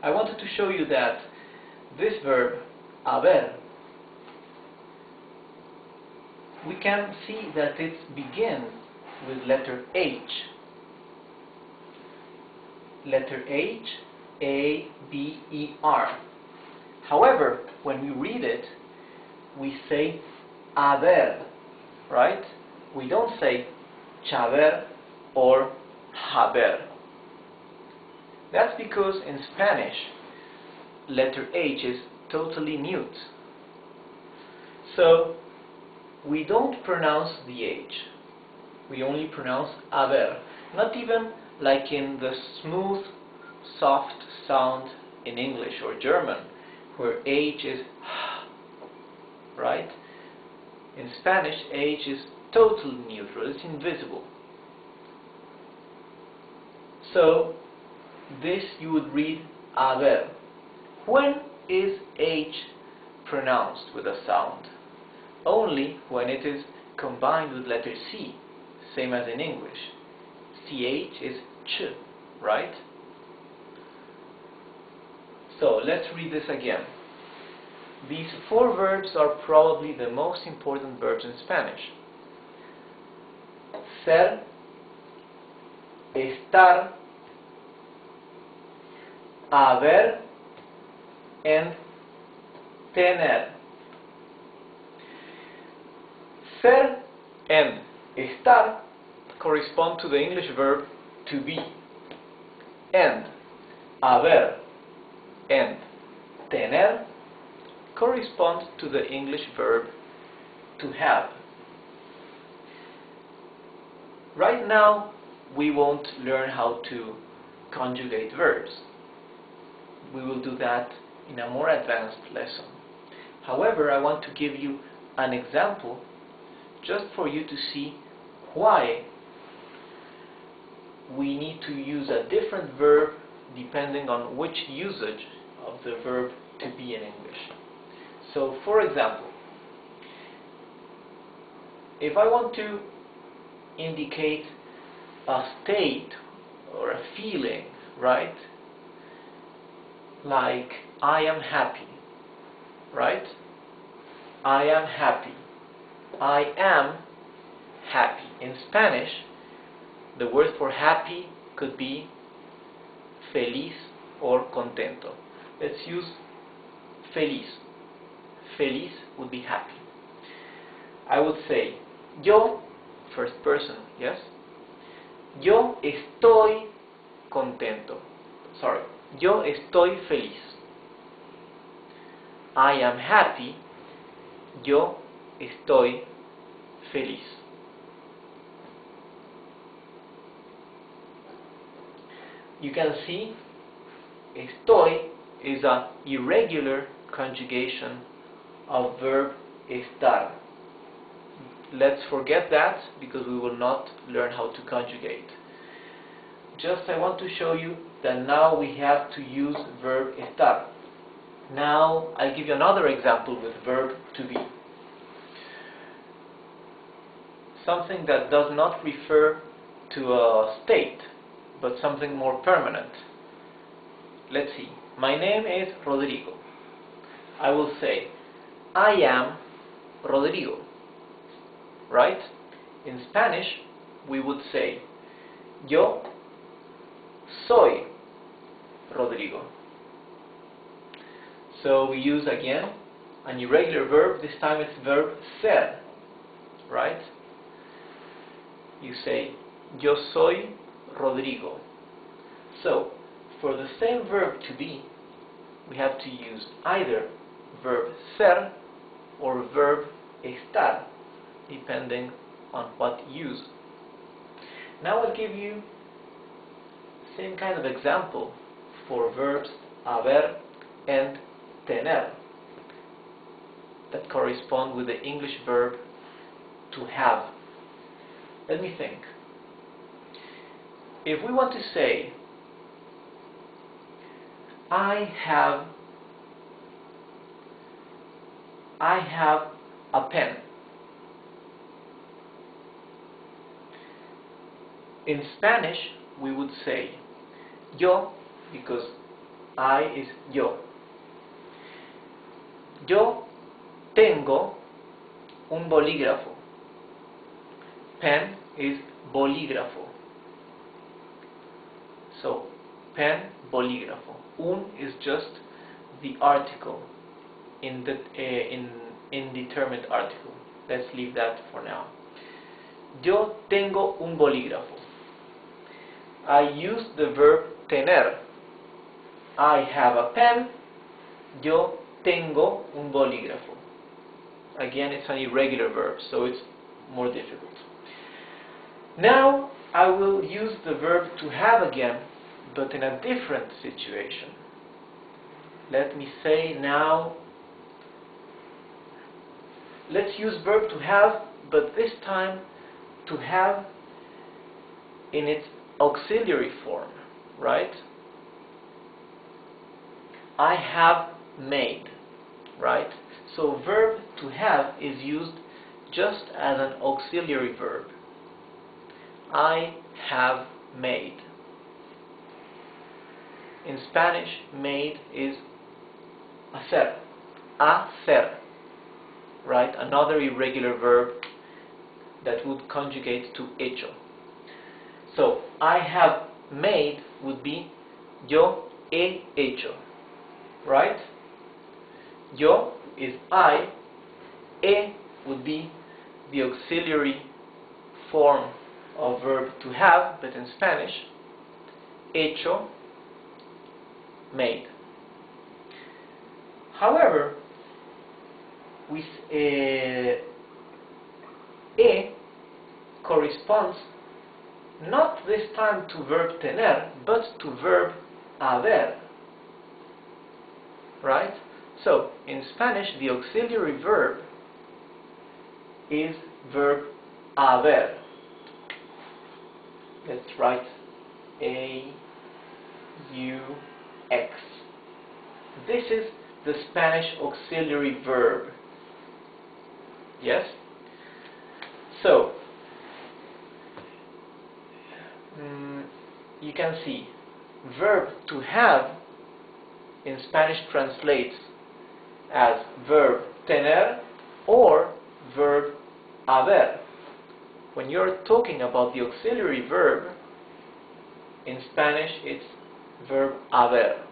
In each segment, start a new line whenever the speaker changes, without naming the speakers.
I wanted to show you that this verb, haber, we can see that it begins with letter H. Letter H, A, B, E, R. However, when we read it, we say haber, right? We don't say chaber or haber. That's because in Spanish, letter H is totally mute. So, we don't pronounce the H. We only pronounce haber. Not even like in the smooth, soft sound in English or German, where H is right? In Spanish, H is totally neutral, it's invisible. So, this you would read haber. When is H pronounced with a sound? Only when it is combined with letter C, same as in English. CH is ch, right? So, let's read this again. These four verbs are probably the most important verbs in Spanish. Ser, estar, haber, and tener. Ser and estar correspond to the English verb to be, and haber and tener correspond to the English verb to have. Right now, we won't learn how to conjugate verbs. We will do that in a more advanced lesson. However, I want to give you an example just for you to see why we need to use a different verb depending on which usage of the verb to be in English. So, for example, if I want to indicate a state or a feeling, right? Like, I am happy, right? I am happy. I am happy. In Spanish, the word for happy could be feliz or contento. Let's use feliz. Feliz would be happy. I would say, yo, first person, yes? Yo estoy contento. Sorry, yo estoy feliz. I am happy. Yo estoy feliz. You can see, estoy is an irregular conjugation of verb estar. Let's forget that because we will not learn how to conjugate. Just I want to show you that now we have to use verb estar. Now I'll give you another example with verb to be. Something that does not refer to a state, but something more permanent. Let's see. My name is Rodrigo. I will say, I am Rodrigo. Right? In Spanish, we would say, yo soy Rodrigo. So we use again an irregular verb. This time it's verb ser. Right? You say, yo soy Rodrigo. So, for the same verb to be, we have to use either verb ser or verb estar, depending on what use. Now I'll give you same kind of example for verbs haber and tener that correspond with the English verb to have. Let me think. If we want to say, I have a pen. In Spanish, we would say, yo, because I is yo. Yo tengo un bolígrafo. Pen is bolígrafo. So, pen, bolígrafo. Un is just the article, indeterminate article. Let's leave that for now. Yo tengo un bolígrafo. I use the verb tener. I have a pen. Yo tengo un bolígrafo. Again, it's an irregular verb, so it's more difficult. Now, I will use the verb to have again, but in a different situation. Let me say now, let's use verb to have, but this time to have in its auxiliary form, right? I have made, right? So verb to have is used just as an auxiliary verb. I have made. In Spanish, made is hacer, right? Another irregular verb that would conjugate to hecho. So, I have made would be yo he hecho, right? Yo is I, he would be the auxiliary form of verb to have, but in Spanish, hecho, made. However, with e corresponds not this time to verb tener, but to verb haber, right? So, in Spanish, the auxiliary verb is verb haber. Let's write A-U-X. This is the Spanish auxiliary verb. Yes? So, you can see verb to have in Spanish translates as verb tener or verb haber. When you're talking about the auxiliary verb, in Spanish it's verb haber.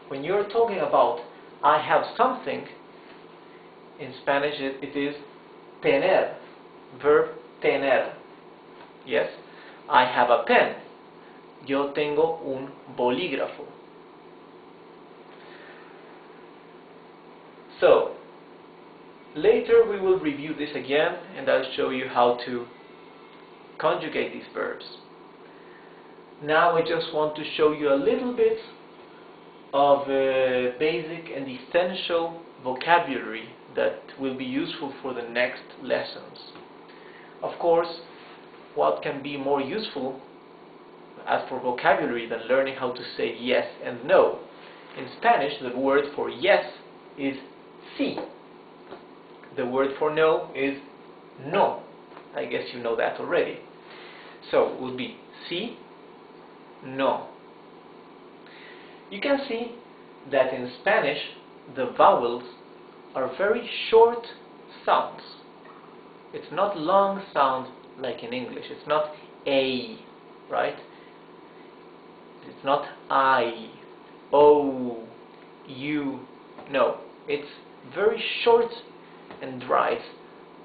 When you're talking about I have something, in Spanish it is tener, verb tener. Yes? I have a pen. Yo tengo un bolígrafo. So, later we will review this again and I'll show you how to conjugate these verbs. Now I just want to show you a little bit of basic and essential vocabulary that will be useful for the next lessons. Of course, what can be more useful as for vocabulary than learning how to say yes and no? In Spanish, the word for yes is sí. The word for no is no. I guess you know that already. So it would be sí, no. You can see that in Spanish the vowels are very short sounds. It's not long sound like in English. It's not a, right? It's not I, O, U. No, it's very short and dry. It's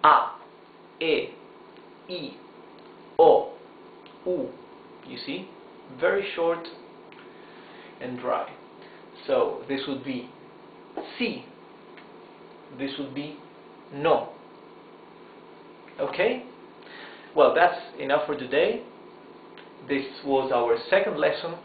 a, e, I, o, u. You see? Very short and dry. So this would be sí. This would be no. Okay? Well, that's enough for today. This was our second lesson